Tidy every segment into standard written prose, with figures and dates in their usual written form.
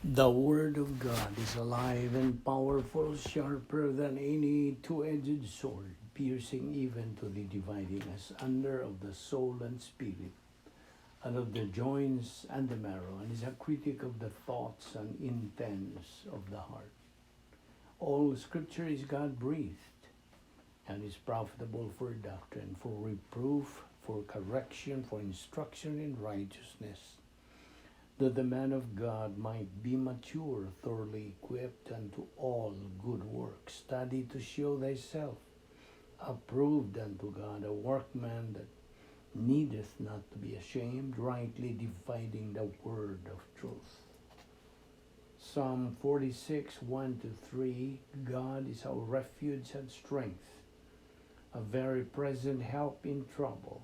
The Word of God is alive and powerful, sharper than any two-edged sword, piercing even to the dividing asunder of the soul and spirit, and of the joints and the marrow, and is a critic of the thoughts and intents of the heart. All Scripture is God-breathed, and is profitable for doctrine, for reproof, for correction, for instruction in righteousness, that the man of God might be mature, thoroughly equipped unto all good works. Study to show thyself approved unto God, a workman that needeth not to be ashamed, rightly dividing the word of truth. Psalm 46, 1-3, God is our refuge and strength, a very present help in trouble.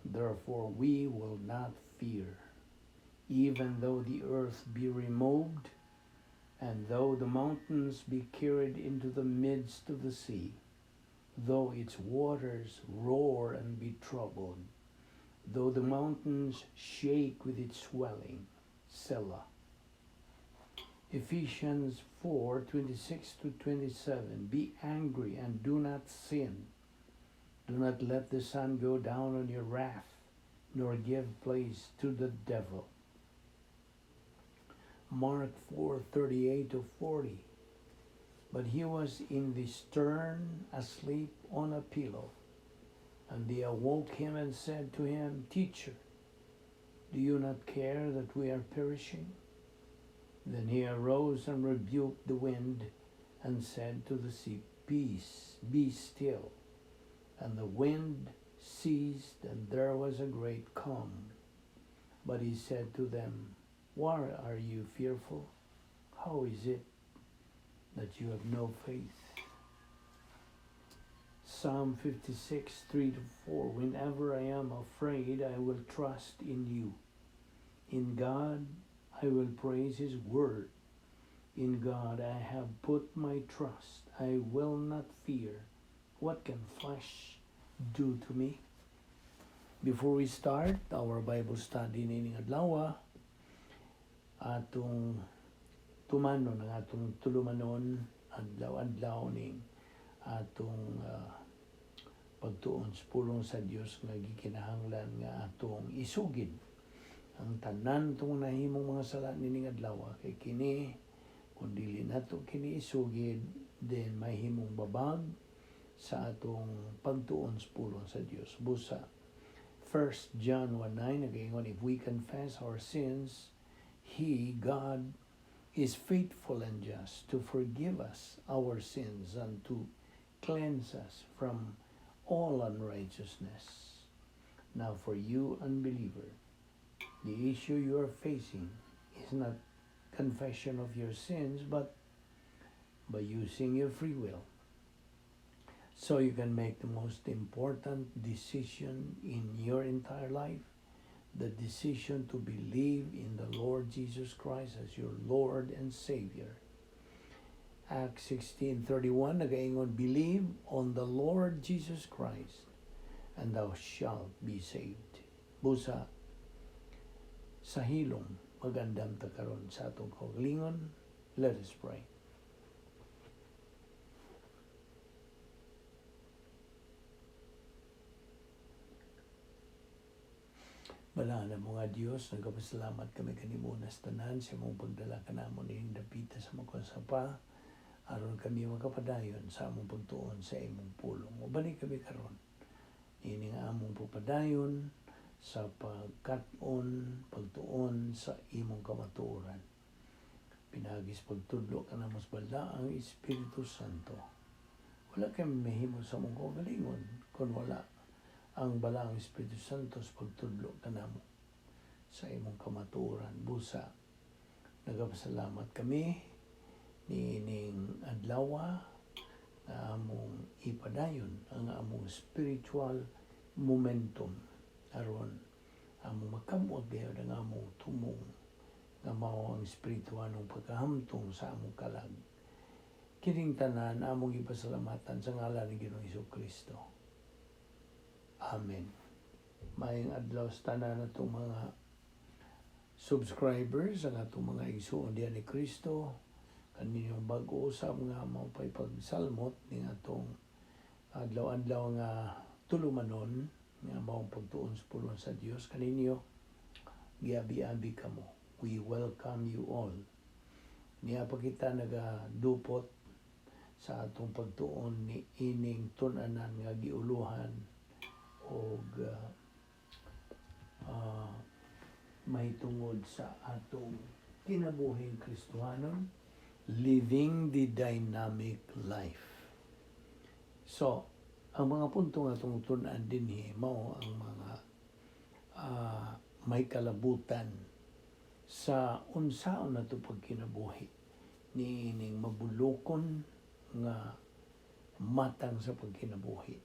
Therefore we will not fear, even though the earth be removed, and though the mountains be carried into the midst of the sea, though its waters roar and be troubled, though the mountains shake with its swelling. Selah. Ephesians 4:26-27. Be angry and do not sin. Do not let the sun go down on your wrath, nor give place to the devil. Mark 4:38-40. But he was in the stern, asleep on a pillow. And they awoke him and said to him, Teacher, do you not care that we are perishing? Then he arose and rebuked the wind and said to the sea, Peace, be still. And the wind ceased, and there was a great calm. But he said to them, Why are you fearful? How is it that you have no faith? Psalm 56, 3-4. Whenever I am afraid, I will trust in you. In God, I will praise his word. In God, I have put my trust. I will not fear. What can flesh do to me? Before we start our Bible study nining adlaw, atong tumanon ang atong tulumanon adlaw-adlaw ning atong pagtuon sa pulong sa Dios nga gikinahanglan nga atong isugid ang tanan tong nahimong mga sala nining adlaw, kay kini kun dili nato kini isugid, then mahimong babag sa atong pagtuon sa pulong sa Dios. Busa 1 John 1:9 nagaingon, if we confess our sins, He, God, is faithful and just to forgive us our sins and to cleanse us from all unrighteousness. Now for you, unbeliever, the issue you are facing is not confession of your sins, but by using your free will, so you can make the most important decision in your entire life, the decision to believe in the Lord Jesus Christ as your Lord and Savior. Acts 16:31 nagaingon, believe on the Lord Jesus Christ, and thou shalt be saved. Busa sa hilong magandam ta karon sa atong kaugalingon. Let us pray. Bala na mga Diyos, nagpasalamat kami kanimo nas tanan sa mong pagdala kanamo ning dapita sa mga sapa, aron kami makapadayon sa among pagtuon sa imong pulong. Mabalik kami karon ini nga among pagpadayon sa pagkat-on, pagtuon sa imong kamatuoran. Pinagis pagtudlo kanamo sa bala ang Espiritu Santo. Wala kami mahimo sa among kaugalingon kun wala ang balang Espiritu Santo sa pagtudlo kanamo sa imong kamatuoran. Busa nagapasalamat kami niining adlaw na among ipadayon ang among spiritual momentum aron among makamot gayon ang among tumong nga mao ang espirituanong pagkahamtong sa among kalag. Kining tanan among ipasalamatan sa ngalan ni Ginoong Jesucristo. Amen. Maayong adlaw sa tanan natong mga subscribers, ang atong mga igsoon diyan ni Kristo, kaninyong bago sa mga mapay pagsalmot ning atong adlaw-adlaw nga tulumanon nga maong pagtuon sa pulong sa Dios kaninyo giabi-abi kamo. We welcome you all. Niya pa kita nagadupot sa atong pagtuon ni ining tun-anan nga giuluhan og mahitungod sa atong kinabuhing Kristohanon, living the dynamic life. So, ang mga punto nga itong tunan din mao ang mga may kalabutan sa unsaon na ito pagkinabuhi ni ining mabulokon nga matang sa pagkinabuhi.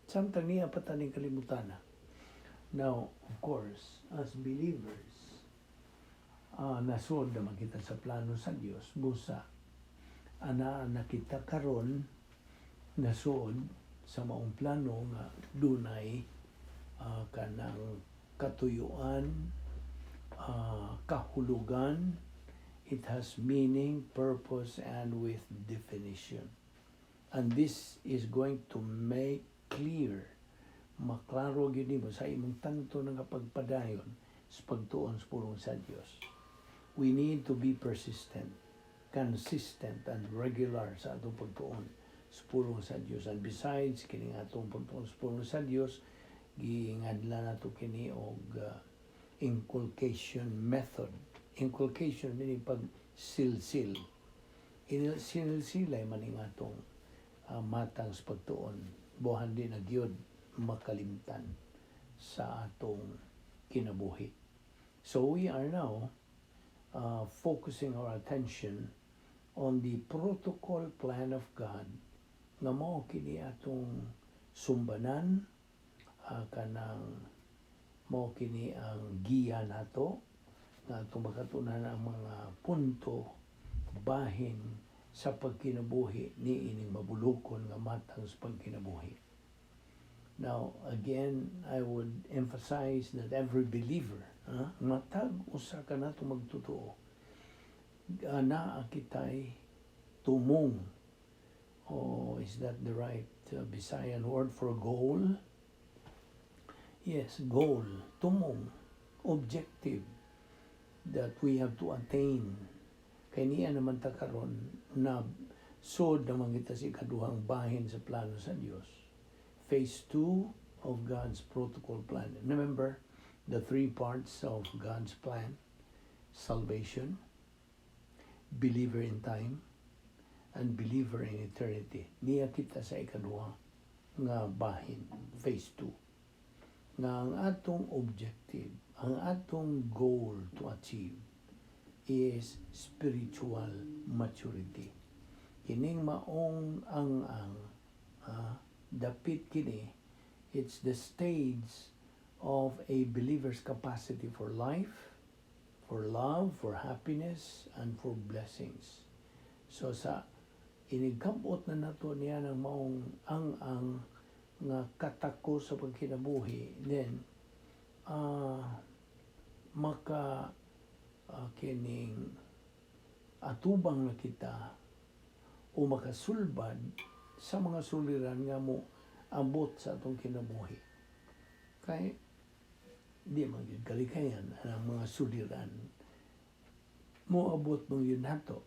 Samtang niya pataning kalibutan na. Now, of course, as believers, nasod naman kita sa plano sa Dios, busa, nakita karon nasod sa maong plano nga dunay kanang katuyuan, kahulugan, it has meaning, purpose, and with definition. And this is going to make clear, maklaro gyud nimo sa imong tanto nga pagpadayon sa pagtuon sa pulong sa Dios. We need to be persistent, consistent, and regular sa atong pagtuon sa pulong sa Dios. And besides kining atong pagtuon sa pulong sa Dios, giingadla nato kini og inculcation method. Inculcation meaning pag silsil. Sinilsilay man ing atong matang sa pagtuon. Buhan din na gyud makalimtan sa atong kinabuhi. So we are now focusing our attention on the protocol plan of God nga mao kini atong sumbanan, kanang mao kini ang giya nato nga atong makatunan ang mga punto bahin sa pagkinabuhi ni ining mabulokon nga matang sa pagkinabuhi. Now, again, I would emphasize that every believer, matag usa ka nato magtotoo, naa kitay tumong. Oh, is that the right Visayan word for goal? Yes, goal, tumong, objective that we have to attain. Kaya niya naman ta karon na sod naman kita si kaduhang bahin sa plano sa Dios. Phase 2 of God's protocol plan. Remember the 3 parts of God's plan: salvation, believer in time, and believer in eternity. Niya kita sa ikaduha nga bahin, phase 2. Nga ang atong objective, ang atong goal to achieve is spiritual maturity. Kining maong ang dapit kini, it's the stage of a believer's capacity for life, for love, for happiness, and for blessings. So sa inigkabot na nato niya ng maong ang nga katako sa pagkinabuhi, then kining atubang na kita o makasulbad sa mga suliran nga mo abot sa atong kinabuhi. Kay di man yun kalikayan ang mga suliran mo abot mong yun nato.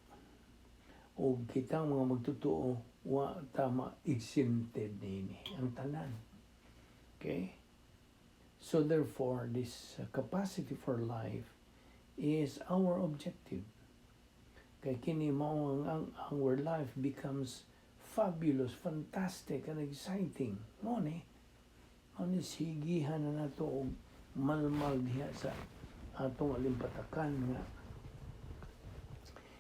O kitang mga magtotoo wa tama exempted nini ang tanan. Okay? So therefore, this capacity for life is our objective. Kay kini mao ang our life becomes fabulous, fantastic, and exciting. Mo ni sigihan na nato og malmal diha sa atong alimpatakan nga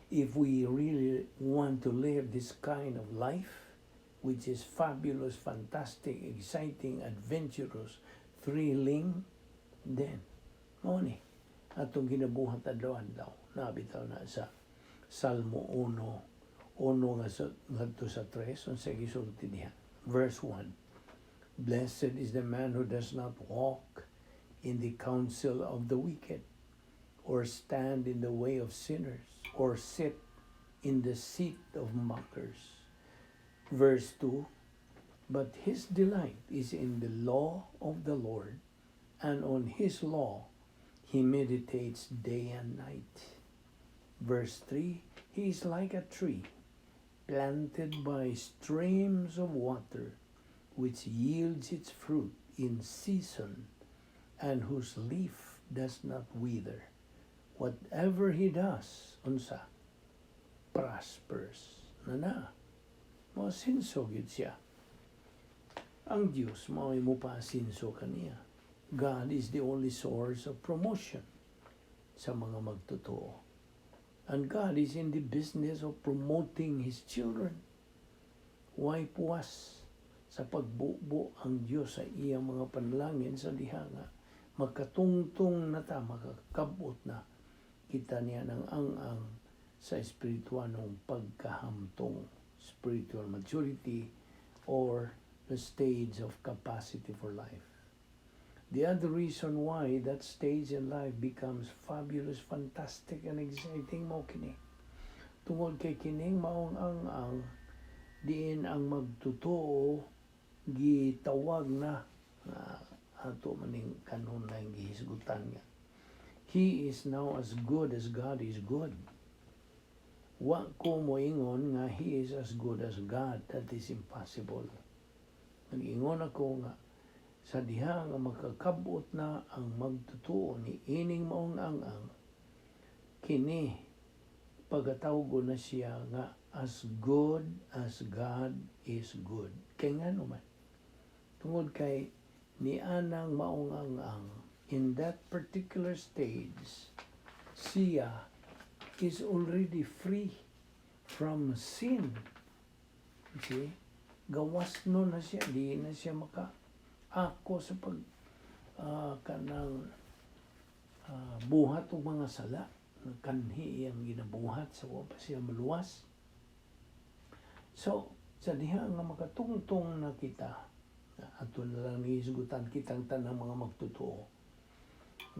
if we really want to live this kind of life, which is fabulous, fantastic, exciting, adventurous, thrilling, then mo ni atong ginabuhat adlaw-adlaw. Nabitaw na sa Salmo 1 nga ngadto sa 3 unsa gisulti diha. Verse 1. Blessed is the man who does not walk in the counsel of the wicked, or stand in the way of sinners, or sit in the seat of mockers. Verse 2, but his delight is in the law of the Lord, and on his law he meditates day and night. Verse 3, he is like a tree planted by streams of water, which yields its fruit in season, and whose leaf does not wither. Whatever he does, unsa, prospers. Masinso gid siya. Ang Diyos, mao'y mo pa asinso kaniya. God is the only source of promotion sa mga magtotoo. And God is in the business of promoting His children. Why puwas sa pagbubo ang Diyos sa iyang mga panalangin sa diha nga makatungtong na ta, makakabot na kita niya ng ang sa espirituanong pagkahamtong, spiritual maturity, or the stage of capacity for life. The other reason why that stage in life becomes fabulous, fantastic, and exciting mo kini. Tungod kay kining maong ang diin ang magtotoo gitawag na ato maning kanon na gihisgutan nga. He is now as good as God is good. Wa ko moingon nga He is as good as God. That is impossible. Nag-ingon ako nga sa diha nga makakabot na ang magtutuo ni ining maong ang kini pagkatawgo na siya nga as good as God is good. Kaya nga naman, tungod kay ni anang maong ang in that particular stage, siya is already free from sin. See? Gawas no na siya, di na siya ako sa kanang buhat o mga sala. Kanhi ang ginabuhat sa pa siya maluwas. So, sa diha nga makatungtong na kita, ato na lang ihisgutan kitang tanang mga magtotoo,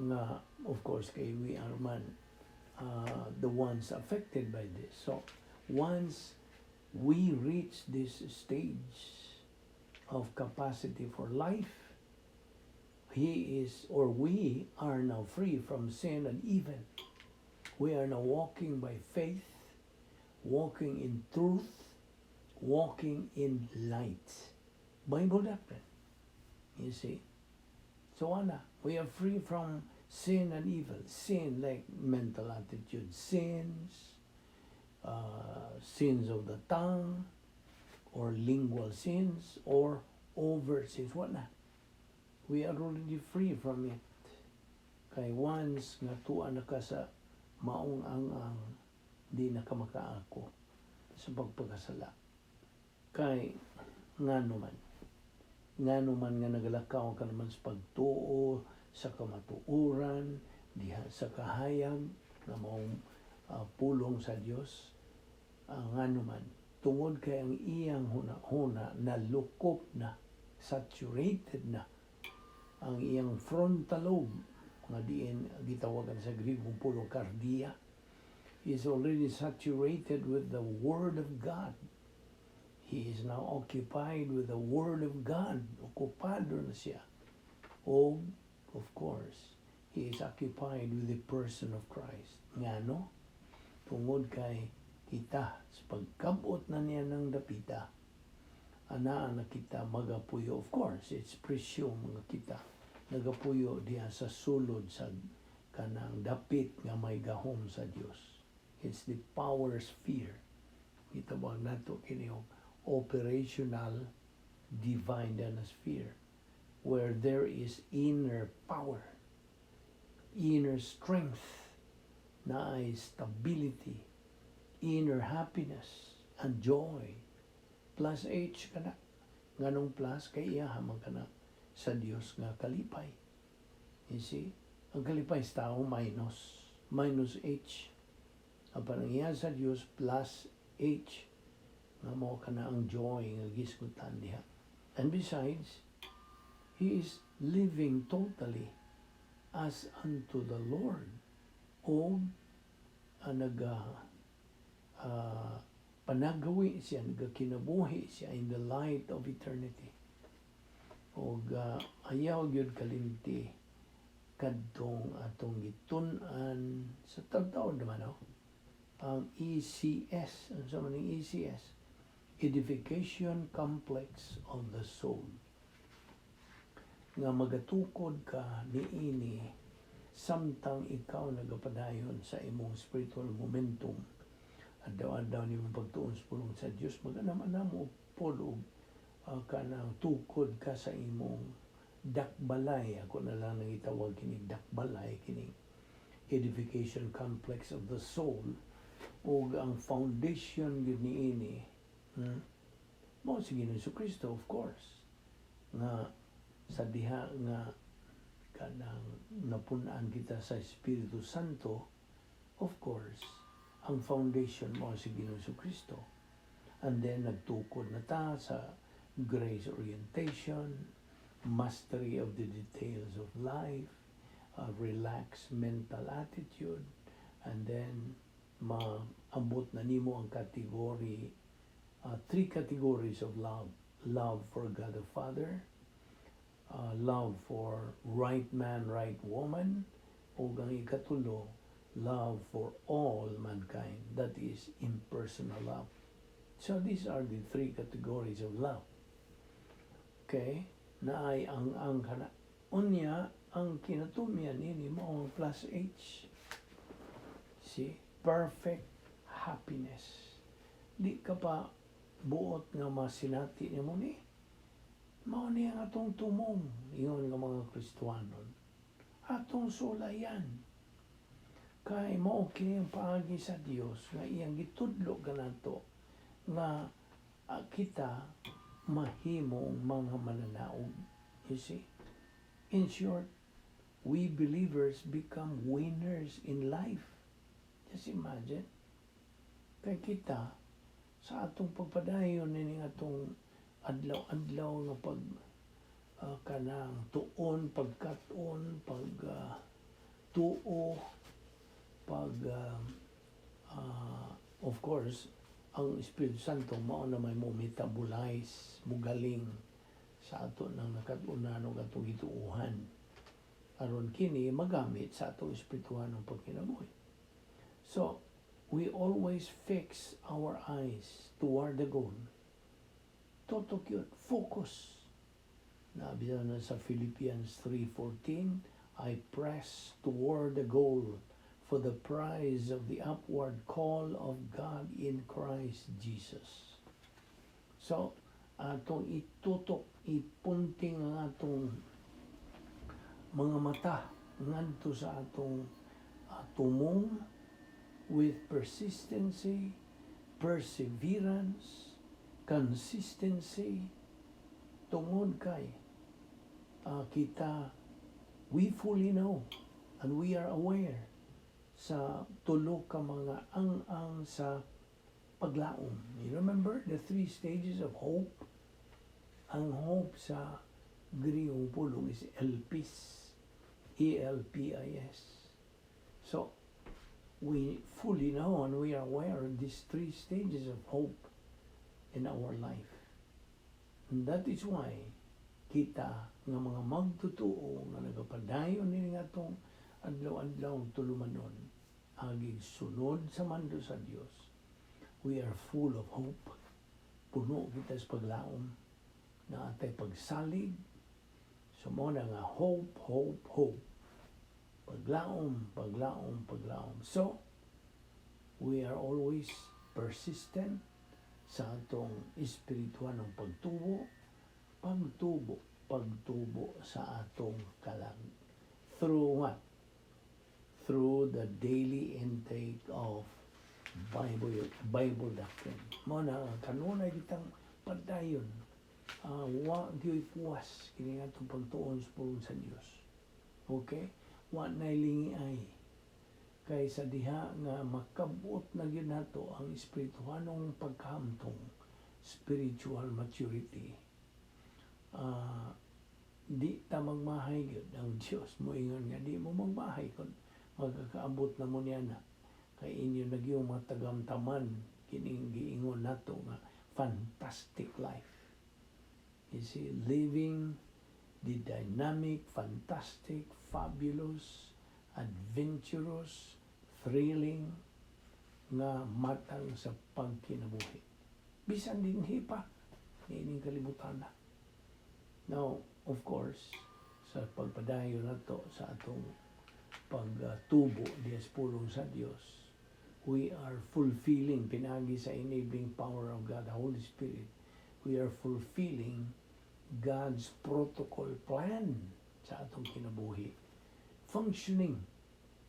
nga of course kay we are man the ones affected by this. So, once we reach this stage of capacity for life, he is or we are now free from sin and evil. We are now walking by faith, walking in truth, walking in light. Bible doctrine. You see? So we are free from sin and evil. Sin like mental attitude sins, sins of the tongue, or lingual sins, or overt sins. We are already free from it. Kay once nga tuwa na ka sa maong ang di na ka makaako sa pagpagkasala. Kay nga naman nga nagalakaw ka naman sa pagtuo, sa kamatuuran, diha sa kahayag na maong pulong sa Dios. Nga naman tungod kay ang iyang huna na lukop na, saturated na ang iyang frontal lobe, nga diin gitawagan sa Griego pulong cardia, is already saturated with the Word of God. He is now occupied with the Word of God. Okupado na siya. O, of course, he is occupied with the person of Christ. Nga no? Tungod kay kita, sa pagkabot na niya ng dapita, anaan na kita magapuyo. Of course, it's presyo mga kita. Nagapuyo diya sa sulod sa kanang dapit nga may gahom sa Dios. It's the power sphere. Itawag nato kini operational divine sphere, where there is inner power, inner strength, na ay stability, inner happiness and joy, plus H kana. Nganong plus kay iya hamang kana sa Dios nga kalipay. You see? Ang kalipay sa tao minus H. Ang panangya sa Dios plus H. Nga mo kana ang joy nga gisgutan diha. And besides, he is living totally as unto the Lord. o panagawi siya, nagakinabuhi siya in the light of eternity. O ayaw gyud kalimti kadtong atong gitun-an sa tagtaon naman ang ECS. Ano sa man ang ECS? Edification Complex of the Soul. Nga magatukod ka niini samtang ikaw nagapadayon sa imong spiritual momentum. Addaw-addaw ni mong pagtuon sa pulong sa Dios, maganaman na mo polo kanang tukod ka sa imong dakbalay. Ako na lang nang itawag kining dakbalay, kining edification complex of the soul. O ang foundation yun niini mo sige ng Kristo, of course, nga sa diha nga kanang napunan kita sa Espiritu Santo, of course, ang foundation mo si Ginoong Kristo. And then nagtukod na ta sa grace orientation, mastery of the details of life, relaxed mental attitude, and then maabot na nimo ang category, 3 categories of love. Love for God the Father, love for right man, right woman, o ang ikatulo, love for all mankind. That is impersonal love. So these are the 3 categories of love. Okay? Na ay ang unya, ang kinatumyan ini mo ang plus H. See? Perfect happiness. Di ka pa buot nga masinati ni mo ni. Mao ni ang atong tumong, ingon nga mga Kristiyanon. Atong sulayan. Kay mao kini ang paagi sa Dios nga iyang gitudlo kanato nga kita mahimong mga mananaog. You see? In short, we believers become winners in life. Just imagine. Kay kita, sa atong pagpadayon ni atong adlaw-adlaw nga pag kanang tuon, pagkaton, tuo, of course, ang Espiritu Santo mao na may mo metabolize, mugaling sa ato nang nakatunan o atong gituuhan. Aron kini magamit sa atong espirituhan ng pagkinabuhi. So, we always fix our eyes toward the goal. Totok yun. Focus. Nabi na sa Philippians 3:14, I press toward the goal for the prize of the upward call of God in Christ Jesus. So, atong itutok, ipunting ang atong mga mata ngadto sa atong tumong with persistency, perseverance, consistency, tungod kay kita, we fully know and we are aware sa tulo ka mga ang sa paglaom. You remember the 3 stages of hope? Ang hope sa Griegong pulong is elpis, E-L-P-I-S. So, we fully know and we are aware of these 3 stages of hope in our life. And that is why kita nga mga magtutuo nga nagapadayon ni nga itong adlaw-adlaw tulumanon agig sunod sa mando sa Dios. We are full of hope. Puno kita sa paglaom na atay pagsalig. So mo na nga hope, hope, hope. Paglaom, paglaom, paglaom. So, we are always persistent sa atong espirituhan ng pagtubo sa atong kalag. Through what? Through the daily intake of Bible doctrine. Mo na kanunay kitang padayon. Wa gyud puwas kini atong pagtuon sa pulong sa Dios. Okay? Wa na lingi ay kay sa diha nga makabot na gyud nato ang espirituhanong pagkahamtong, spiritual maturity. Di ta magmahay gyud ang Dios mo ingon nga di mo magmahay kun magkakaabot na mo niya na kay inyo nagyong matagamtaman kining giingon nato nga fantastic life. You see, living the dynamic, fantastic, fabulous, adventurous, thrilling nga matang sa pagkinabuhi. Bisan din hipa, ining kalibutan na. Now, of course, sa pagpadayon nato sa atong pagtubo diya sa pulong sa Dios, we are fulfilling, pinagi sa enabling power of God, the Holy Spirit, we are fulfilling God's protocol plan sa atong kinabuhi. Functioning,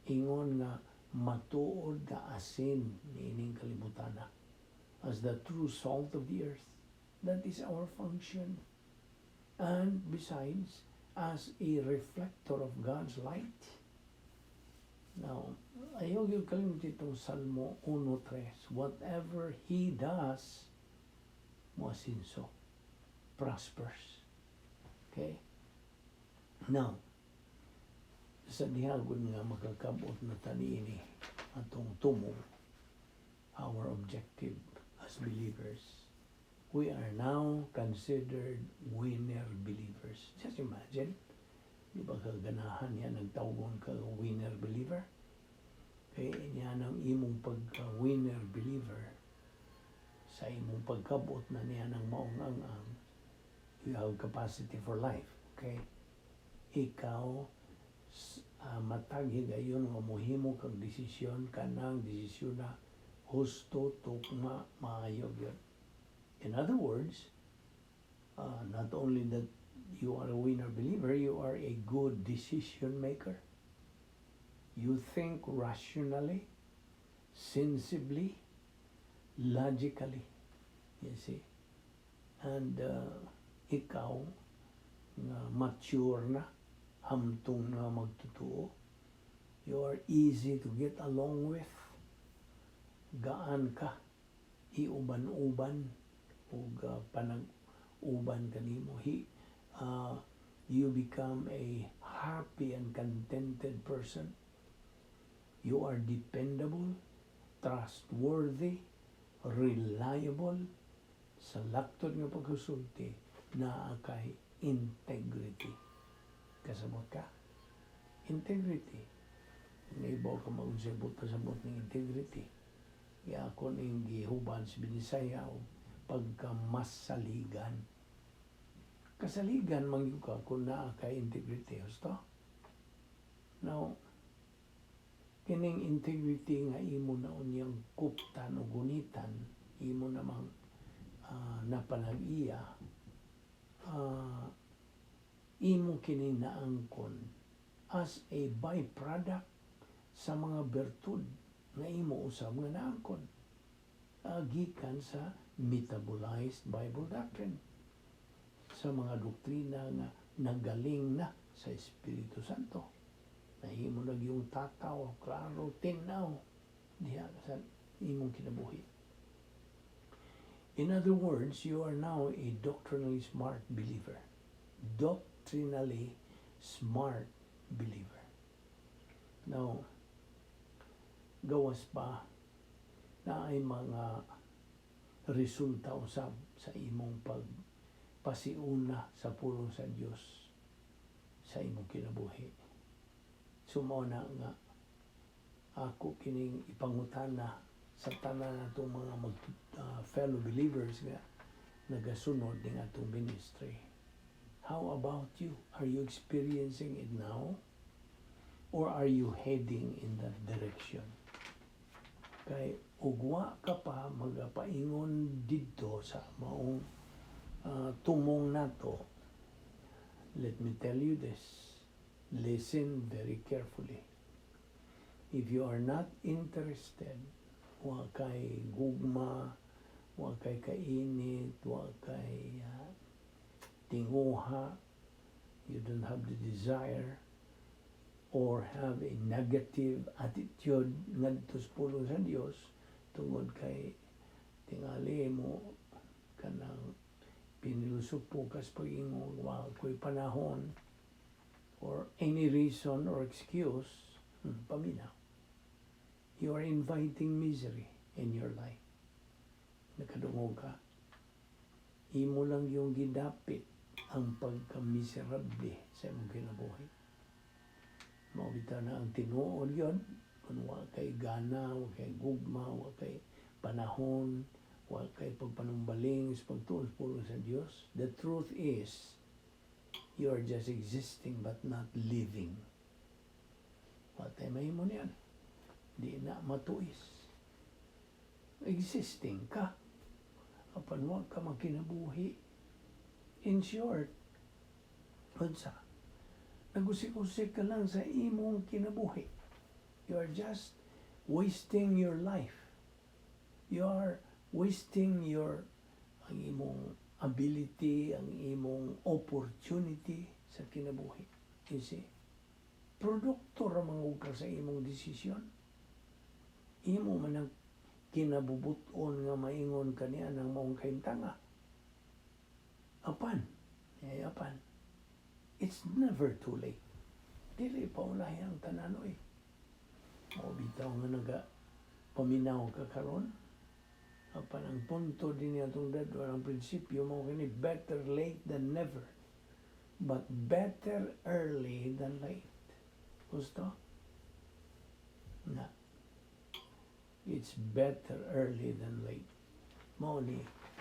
ingon nga matuod nga asin niining kalibutan na as the true salt of the earth. That is our function. And besides, as a reflector of God's light. Now, ayaw yung kalimutin itong Salmo 1:3. Whatever He does, masinso, prospers. Okay? Now, sa dihagod nga makakabot na taniini atong tumong, our objective as believers, we are now considered winner believers. Just imagine, di ba kaganahan yan, nagtawgon ka winner believer? Kaya yan ang imong pagka-winner believer, sa imong pagkabot na niya ng maong ang you have capacity for life. Okay? Ikaw, matag higayon nga mohimo kang desisyon, kanang desisyon na husto, tukma, maayog yun. In other words, not only that you are a winner believer, you are a good decision maker. You think rationally, sensibly, logically. You see? And ikaw, mature na, hamtong na magtutuo. You are easy to get along with. Gaan ka, iuban-uban, ug panag-uban kanimo. You become a happy and contented person. You are dependable, trustworthy, reliable. Sa laktod nga pagkusulti, naa kay integrity. Kasabot ka? Integrity. Naibaw ka mag-usabot pasabot ng integrity. Kaya ako ning gihuban sa Visayan, pagkamasaligan. Kasaligan mangyud ka kung naa kay integrity. Gusto? Now, kining integrity nga imo na unyang kuptan o gunitan, imo namang napanag-iya, imo kining naangkon as a byproduct sa mga bertud nga imo usab nga naangkon. Gikan sa metabolized Bible doctrine, sa mga doktrina nga nagaling na sa Espiritu Santo. Nahimo na yung tataw, klaro, tinaw, diha sa imong kinabuhi. In other words, you are now a doctrinally smart believer. Doctrinally smart believer. Now, gawas pa na ay mga resulta usab sa imong pagpasiuna sa pulong sa Dios sa imong kinabuhi. Sumo na nga ako kining ipangutana sa tanan natong mga fellow believers nga nagasunod ning atong ministry. How about you? Are you experiencing it now? Or are you heading in that direction? Kay ugwa ka pa magapaingon didto sa maong tumong nato. Let me tell you this. Listen very carefully. If you are not interested, wa kay gugma, wa kay kainit, wa kay tinguha, you don't have the desire, or have a negative attitude ngadto sa pulong sa Dios tungod kay tingali mo kanang pinilusot po kas pag-ingon wa ko'y panahon or any reason or excuse, Paminaw. You are inviting misery in your life. Nakadungog ka. Imo lang yung gidapit ang pagka-miserable sa imong kinabuhi. Maubita na ang tinuod yun, kung wala kay gana, wala kay gugma, wala kay panahon, wala kay pagpanumbaling, pagtuon puro sa Diyos. The truth is, you are just existing but not living. Wala tayo mahimo niyan. Di na matuis. Existing ka. Apan wag ka magkinabuhi. In short, unsa? Nagusik-usik ka lang sa imong kinabuhi. You are just wasting your life. You are wasting ang imong ability, ang imong opportunity sa kinabuhi. You see? Produkto ra mangug ka sa imong desisyon. Imo man ang kinabubuton nga maingon kaniya ng maong kahimtanga. Apan, it's never too late. Dili pa ulahi ang tananoy. O bitaw nga paminaw ka karon. Apan ang punto din atong dadwa ang prinsipyo mo kini better late than never. But better early than late. Gusto? Na. It's better early than late. Mao ni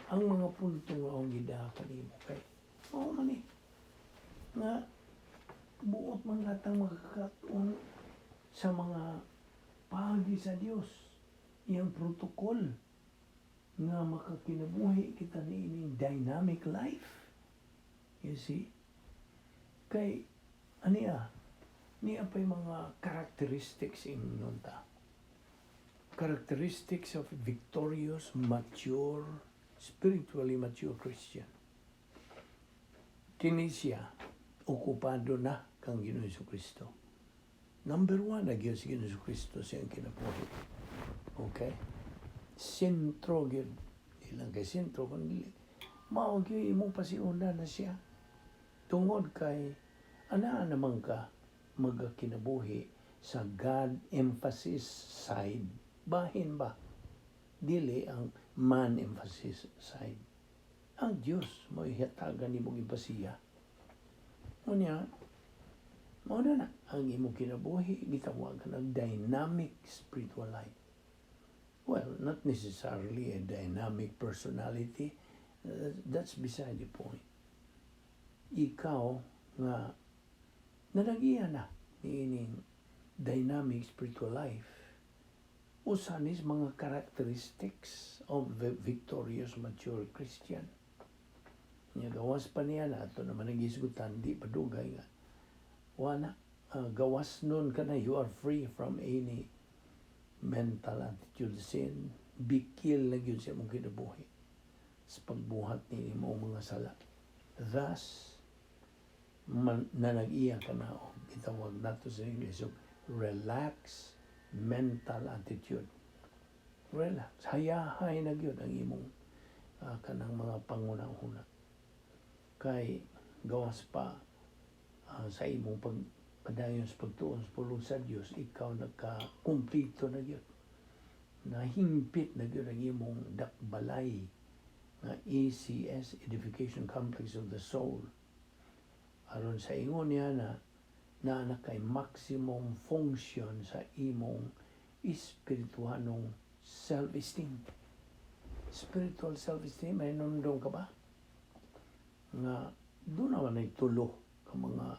ang mga punto nga akong gidakan nimo kay mao man ni nga buot man latang makakatuon sa mga pagi sa Dios. Iyang protokol nga makakinabuhi kita niining dynamic life. You see? Kay niya pa'y mga characteristics inon ta. Characteristics of victorious, mature, spiritually mature Christian. Kini siya, okupado na kang Ginoong Jesucristo. Number 1, nagyan si Ginoong Jesucristo siyang kinabuhi. Okay? Sentro gyud. Ilang kay sentro kundi mao gyud imong pasiuna na siya. Tungod kay ana naman ka magkinabuhi sa God emphasis side. Bahin ba? Dili ang man emphasis side. Ang Diyos mo ihatagan imong ipasiya. Unya, mao na ang imong kinabuhi gitawagan ng dynamic spiritual life. Well, not necessarily a dynamic personality. That's beside the point. Ikaw nga nalagian na niining dynamic spiritual life. Usanis mga characteristics of the victorious mature Christian. Nya gawas pa niya na ito naman nagisgutan di padugay nga. Wala gawas nun ka na, you are free from any mental attitude sin, bikil na yun siya mong kinabuhi sa pagbuhat ni mo mga sala. Thus, nanag-iya ka na, itawag nato sa English, so, relax mental attitude. Relax. Hayahay na yun ang imong kanang mga pangunang-una. Kay gawas pa sa imong padayon sa pagtuon sa pulong sa Diyos, ikaw nagka-kumplito na yun. Nahimpit na yun ang imong dakbalay na ECS, Edification Complex of the Soul. Aron sa ingon niya na kay maximum function sa imong espirituhanong self-esteem. Spiritual self-esteem, may nundong ka ba? Nga, doon naman ay tulo ka mga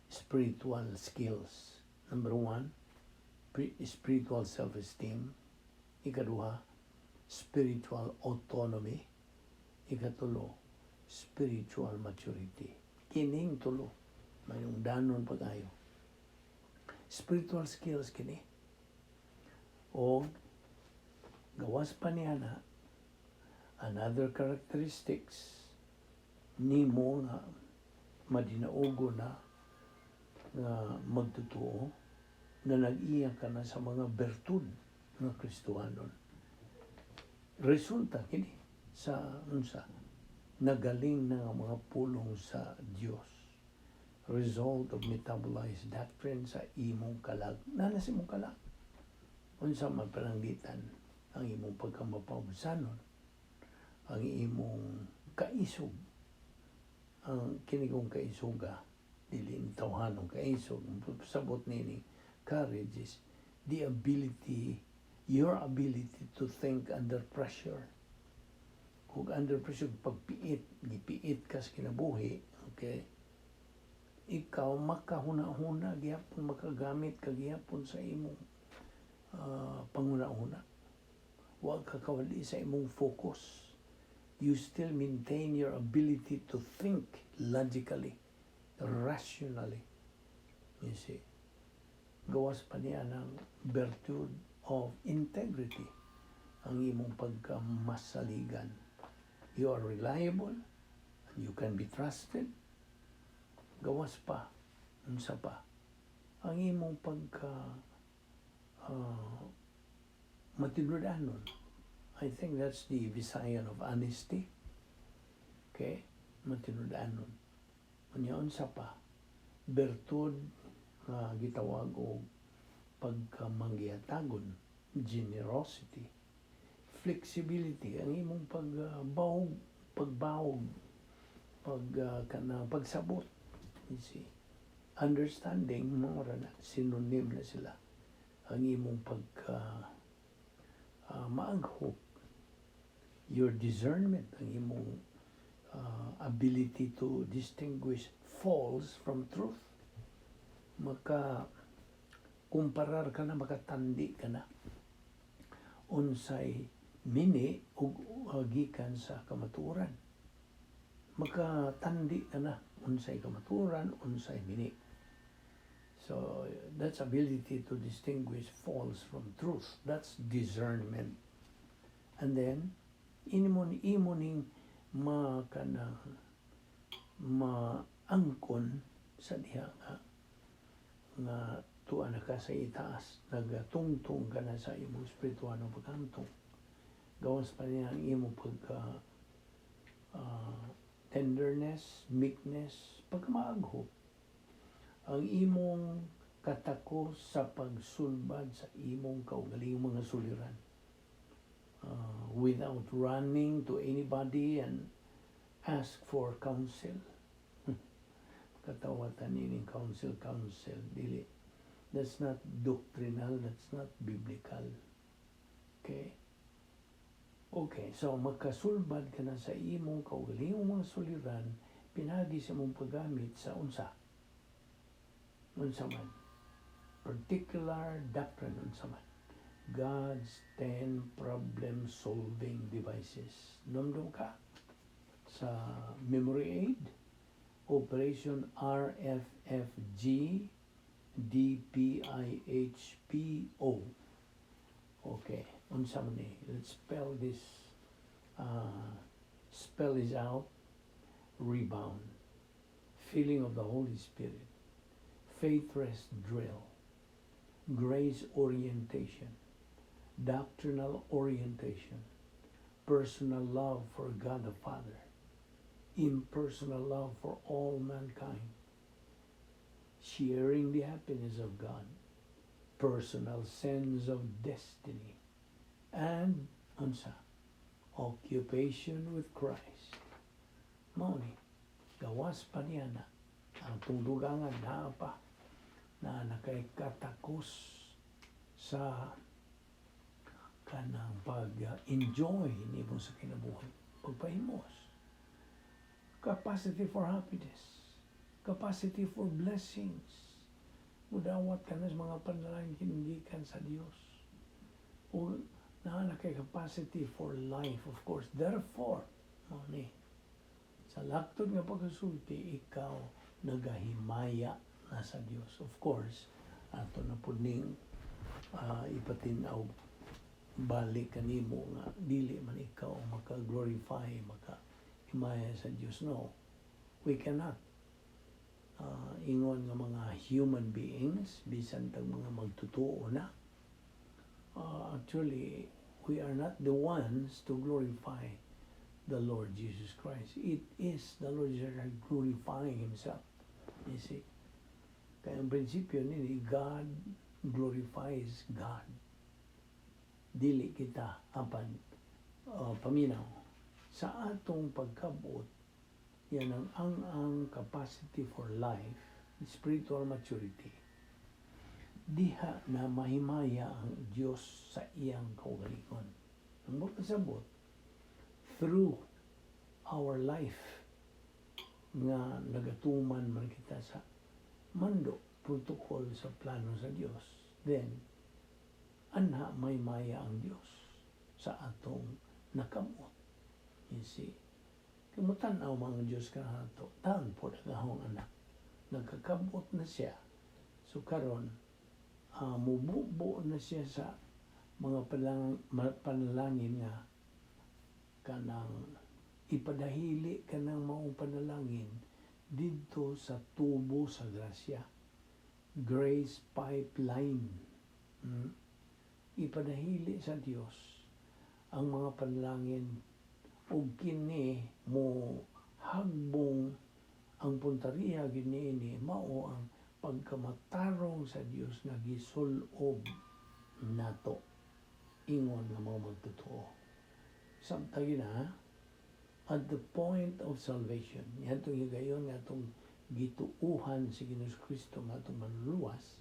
spiritual skills. Number 1, spiritual self-esteem. Ikaduha, spiritual autonomy. Ikatulo, spiritual maturity. Kining tulo, mayroong danon pag-ayo. Spiritual skills kini. O gawas pa niya na another characteristics nimo nga madinaugo na nga magtotoo na nag-iya ka na sa mga bertud ng Kristohanon. Resulta kini sa nagaling na mga pulong sa Dios. result of metabolized doctrine sa imong kalag. Nanas imong kalag. Unsa man pananglitan ang imong pagkamapawsanon, ang imong kaisog, ang kinigong kaisuga, dili ni tawhanong kaisog, sabot nini, courage is the ability, your ability to think under pressure. Kung under pressure, pagpiit, gipiit ka sa kinabuhi, okay, ikaw makahuna-huna, gihapon makagamit ka gihapon sa imong panguna-una. Huwag ka kawali sa imong focus. You still maintain your ability to think logically, rationally. You see, gawas pa niya ng virtue of integrity, ang imong pagkamasaligan. You are reliable, and you can be trusted. Gawas pa, unsa pa, ang imong matinudanon. I think that's the Visayan of honesty. Okay? Matinudanon. Unya unsa pa, bertud nga gitawag og pagkamanggihatagon, generosity, flexibility, ang imong pagbawog, pagsabot. You see, understanding, mga na synonym na sila. Ang imong maaghop, your discernment, ang imong ability to distinguish false from truth. Kumparar ka na, makatandi ka na unsay mini ug gikan sa kamatuoran. Makatandi ka na unsay kamatuoran, unsay mini. So that's ability to distinguish false from truth. That's discernment. And then imoning maangkon sa diha nga tuwa na ka sa itaas, nagatungtong ka na sa imong spiritual ng pagkantong. Gawas pa niya ang imong tenderness, meekness, pagkamaaghop. Ang imong katakos sa pagsulbad sa imong kaugalingong mga suliran. Without running to anybody and ask for counsel. Katawatan nining counsel, dili. That's not doctrinal, that's not biblical. Okay? Okay, so magkasulbad ka na sa imong kaugalingong mga suliran, pinagi sa mong paggamit sa unsa man. Particular doctrine unsa man. God's 10 problem-solving devices. Nomdom ka sa memory aid, Operation RFFG DPIHPO. Okay, unsa man ni? Let's spell this. Spell is out. Rebound. Feeling of the Holy Spirit. Faith rest drill. Grace orientation. Doctrinal orientation. Personal love for God the Father. Impersonal love for all mankind. Sharing the happiness of God. Personal sense of destiny. And unsa? Occupation with Christ. Mauni, gawas pa niya na ang tungdugangan na pa na nakay-katakos sa kanang pag-enjoy ni mo sa kinabuhi. Pagpahimos. Capacity for happiness. Capacity for blessings. Mudawat ka na sa mga panalangin kinungikan sa Diyos. O na kay capacity for life, of course. Therefore, sa laktod nga pagkasulti, ikaw nagahimaya na sa Diyos. Of course, ato na po ning ipatinaw balik kanimo nga dili man ikaw maka-glorify, maka-himaya sa Diyos. No, we cannot. Ingon nga mga human beings, bisan tag mga magtutuo na, actually, we are not the ones to glorify the Lord Jesus Christ. It is the Lord Jesus Christ glorifying Himself. You see? Kaya ang prinsipyo nini, God glorifies God. Dili kita apan paminaw. Sa atong pagkabot, yan ang capacity for life, spiritual maturity. Diha na mahimaya ang Diyos sa iyang kaugalingon. Ang magkasabot, through our life, nga nagatuman man kita sa mando, protocol sa plano sa Diyos, then, anha may maya ang Diyos sa atong nakamot. You see? Kimutanaw mga Diyos ka nato, taon po nagahong anak. Nagkakabot na siya. So karon mububo na siya sa mga panalangin nga kanang ipadahili kanang maong panalangin dito sa tubo sa grasya. Grace pipeline. Ipadahili sa Dios ang mga panalangin ug kini mo hagbong ang puntariya giniini mao ang pagkamatarong sa Dios nga gisulob nato ingon nga mga magtotoo. Samtang na at the point of salvation, yatong higayon nga itong gituuhan si Ginoong Kristo nga itong manluluwas,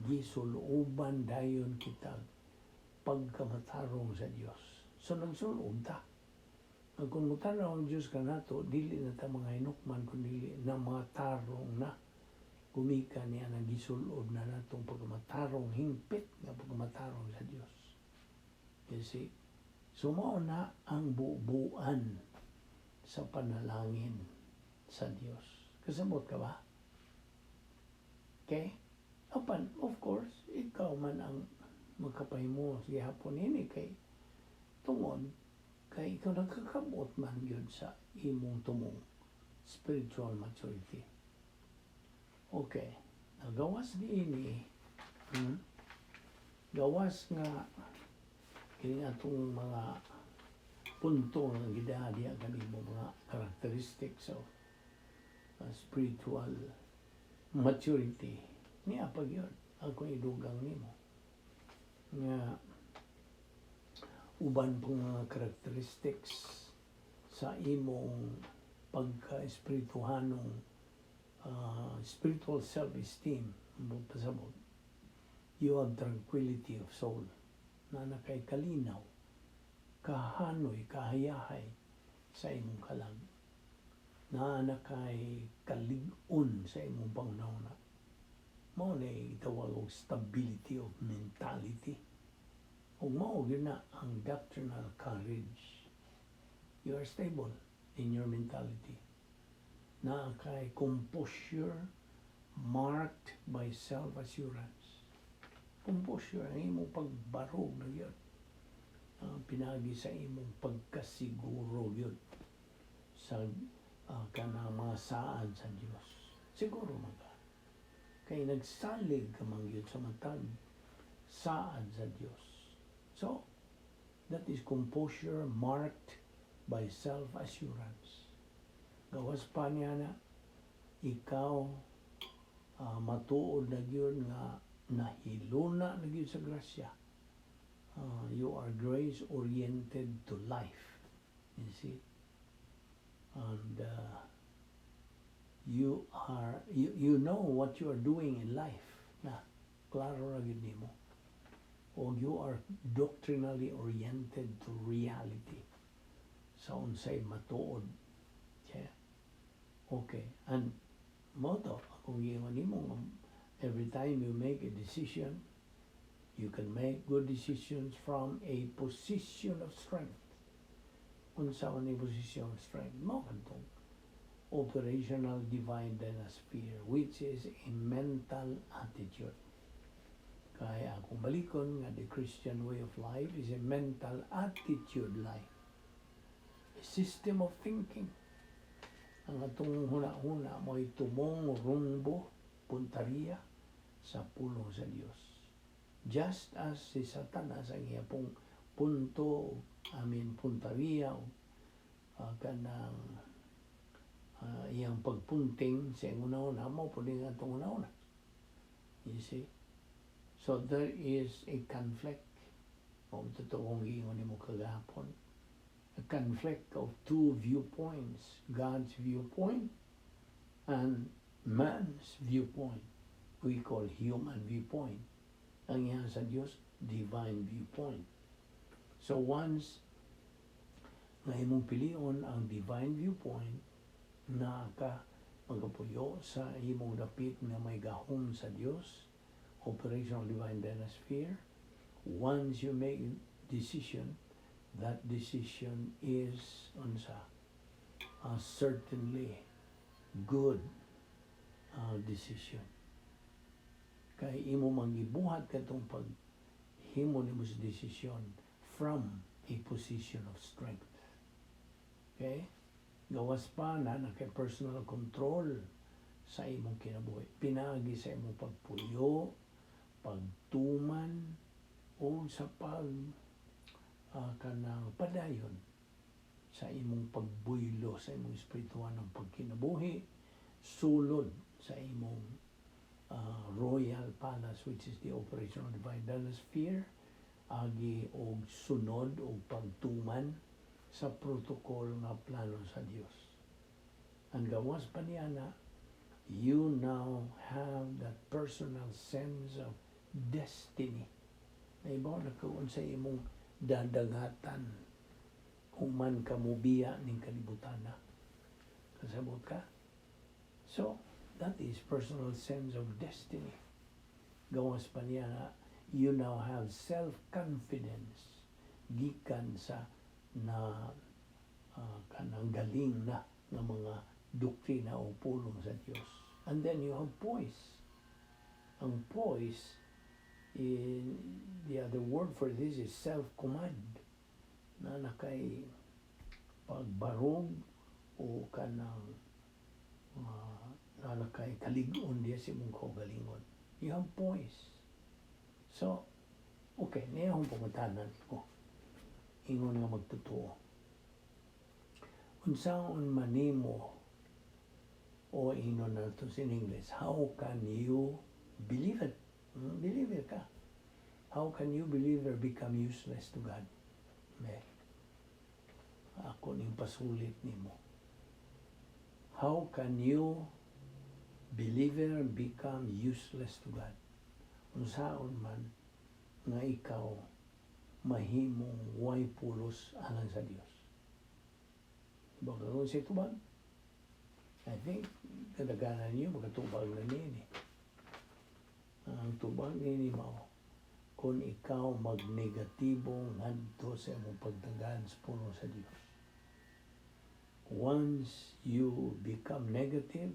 gisulooban dayon kita pagkamatarong sa Dios. So nagsuloob ta. Kung mutanaw ang Diyos ka nato, dili na ta mga hinukman, kundi na mga tarong na kumika niya na gisulob na natong pagkamatarong hingpit nga pagkamatarong sa Diyos. You see? Sumao na ang buuan sa panalangin sa Diyos. Kasabot ka ba? Okay? Apan, of course, ikaw man ang magkapahimo sa gihapon ini kay tungod kay ikaw nakakabot man yun sa imong tumong spiritual maturity. Okay. Nagawas niini, gawas nga kini atong mga punto nga gidahadiya kanimo mga characteristics of spiritual maturity. Niya pag yun, ako idugang nimo nga uban pong mga characteristics sa imong pagka-espirituhanong spiritual self-esteem. Pasabot, you have tranquility of soul na nakay kalinaw, kahanoy, kahayahay sa imong kalag, na nakay kalig-on sa imong pangunahuna. Mao na itawag og stability of mentality. Ug mao gyud na ang doctrinal courage. You are stable in your mentality. Na kay composure marked by self-assurance. Composure ang imong pagbarog na yun. Pinagi sa imong pagkasiguro yun sa kanang mga saad sa Diyos. Siguro man ka. Kay nagsalig ka man yun sa matag saad sa Diyos. So, that is composure marked by self-assurance. Gawas pa niya na ikaw matuod na yun nga nahiluna na yun sa grasya. You are grace-oriented to life. You see? And you know what you are doing in life. Na, klaro na yun nimo. O you are doctrinally oriented to reality. Sa unsay matuod. Yeah. Okay. And moto, kung iwan nimo, every time you make a decision, you can make good decisions from a position of strength. Unsa man ang position of strength? Mao kantong operational divine dynasphere, which is a mental attitude. Kaya kung balikon nga the Christian way of life is a mental attitude life. A system of thinking. Ang atong huna-huna mo tumong rumbo, punteriya sa pulong sa Dios. Just as si Satanas ang iyapong punteriya kanang iyang pagpunting sa una-una mo po din atong una-una. You see? So there is a conflict. Kung totoong giingon nimo kagahapon, a conflict of two viewpoints, God's viewpoint and man's viewpoint. We call human viewpoint. Ang iya sa Dios, divine viewpoint. So once nga imong pilion ang divine viewpoint, na ka magapuyo sa imong dapit nga may gahom sa Dios, operational divine dynasty. Once you make decision, that decision is certainly good decision. Kay imo mangibuhat katong paghimo nimo sa decision from a position of strength. Okay? Gawas pa na kay personal control sa imong kinabuhi. Pinaagi sa imong pagpuyo, pagtuman, o sa kanang padayon sa imong pagbuylo sa imong espirituhan ng pagkinabuhi, sulod sa imong royal palace, which is the operational divine dynasty, agi og sunod o pagtuman sa protocol nga plano sa Dios. Ang gawas pa niya na, you now have that personal sense of destiny. Naibaw na kaon sa imong dadagatan kung man kamubiya ning kalibutan na. Kasabot ka? So, that is personal sense of destiny. Gawas pa niya na, you now have self-confidence gikan sa kanang galing na ng mga doktrina o pulong sa Diyos. And then you have poise. Ang poise, the other word for this is self-command, na nakay pagbarog o kanang na nakay kaligon diya si mong kaugalingon. You have poise. So, okay, niya akong pumatanan ko. Ingon nga magtotoo. Unsaon manimo, o ingon na ito in English, how can you believe it? Believer ka. How can you believer become useless to God? Ako ning pasulit nimo. How can you believer become useless to God? Unsaon man nga ikaw mahimong way pulos alang sa Dios. Baka kung siya tubag, I think kadaganan niyo magkatubag na niya. Ang tubag ni mao kung ikaw magnegatibong ngadto sa imong pagdagan sa puno sa Dios. Once you become negative,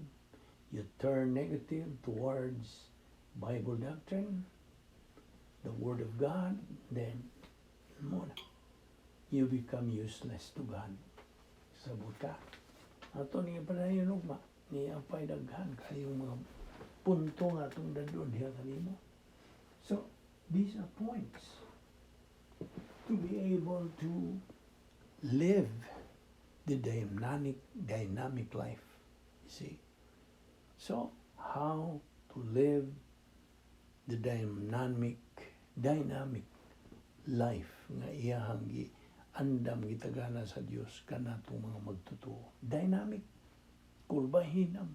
you turn negative towards Bible doctrine, the Word of God, then you become useless to God. Sabot ka. Ato niya pa na yun ugma. Niya pa'y daghan kayong mga punto nga itong dadon diya kanimo. So, these are points to be able to live the dynamic life. You see? So, how to live the dynamic life nga iyahang andam gitagana sa Dios kanatong mga magtotoo. Dynamic, kulbahinam,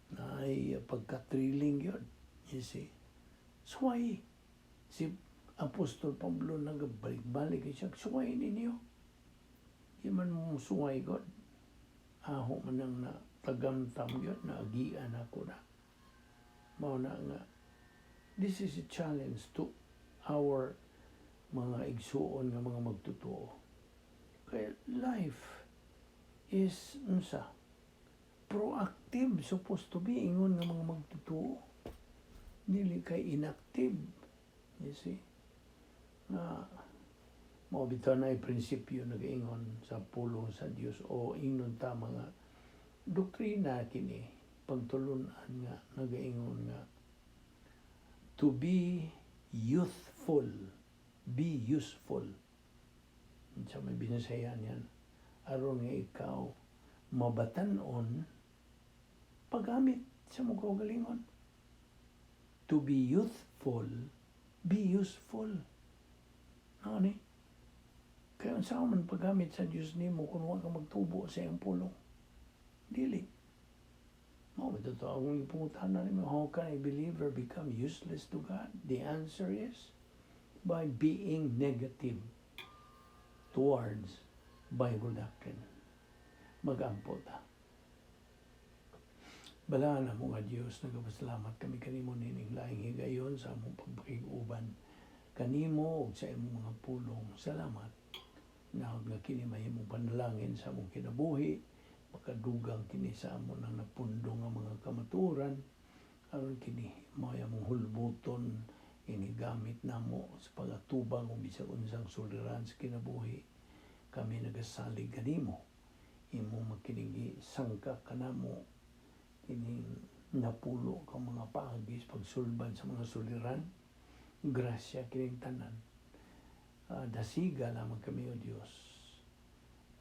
na ay pagka-thrilling yun. You see? Suway. Si Apostol Pablo nagabalik-balik siya, suway ninyo. Di man mo suway God. Aho man ang na tagamtam yun, naagian ako na. Mauna nga, this is a challenge to our mga igsuon nga mga magtotoo. Kaya life is proactive, supposed to be, ingon nga mga magtotoo. Dili kay inactive. You see? Mabitaw na ay prinsipyo nag-ingon sa pulong sa Dios o ingon ta mga doktrina kini pagtulunan nga nag-ingon nga to be youthful, be useful. Sa may binasayan yan, aron nga ikaw mabatan-on paggamit sa mga kaugalingon. To be youthful, be useful. Ano ni? Kaya unsa man paggamit sa Dios nimo kung wa ka magtubo sa iyang pulong. Dili. Mao ito ang pungutanan nimo, how can a believer become useless to God? The answer is by being negative towards Bible doctrine. Mag-ampo ta. Bala na mo nga Diyos, nagapasalamat kami kanimo nining laing higayon sa among pagpakiguban kanimo ug sa imong mga pulong. Salamat na nga kini mahimong panalangin sa among kinabuhi, makadugang kini sa among nang napundong nga mga kamaturan, aron kini mao among hulbuton inigamit namo sa pagatubang o bisag unsang suliran sa kinabuhi. Kami nagasalig kanimo, imo makinigi sangka kanamo kining napulo ka mga paagis pagsulbad sa mga suliran. Grasya kining tanan. Dasiga lamang kami o Dios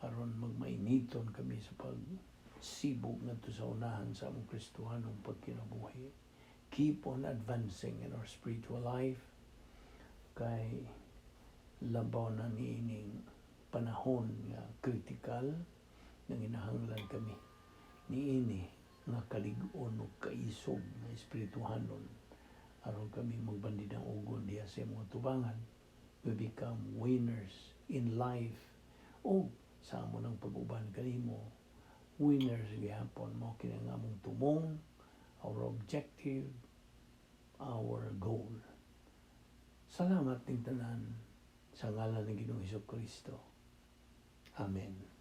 aron magmainiton kami sa pagsibog ngadto sa unahan sa among Kristohanong pagkinabuhi. Keep on advancing in our spiritual life kay labaw na niining panahon nga kritikal nga ginahanglan kami niini nga kalig-on ug kaisog nga espirituhanon aron kami magbandid ang ugon diha sa mga tubangan. We become winners in life o sa amon ang pag-uban kanimo, winners gihapon mo kini nga among tumong, our objective, our goal. Salamat ning tanan sa ngalan ng Ginoong Hesukristo. Amen.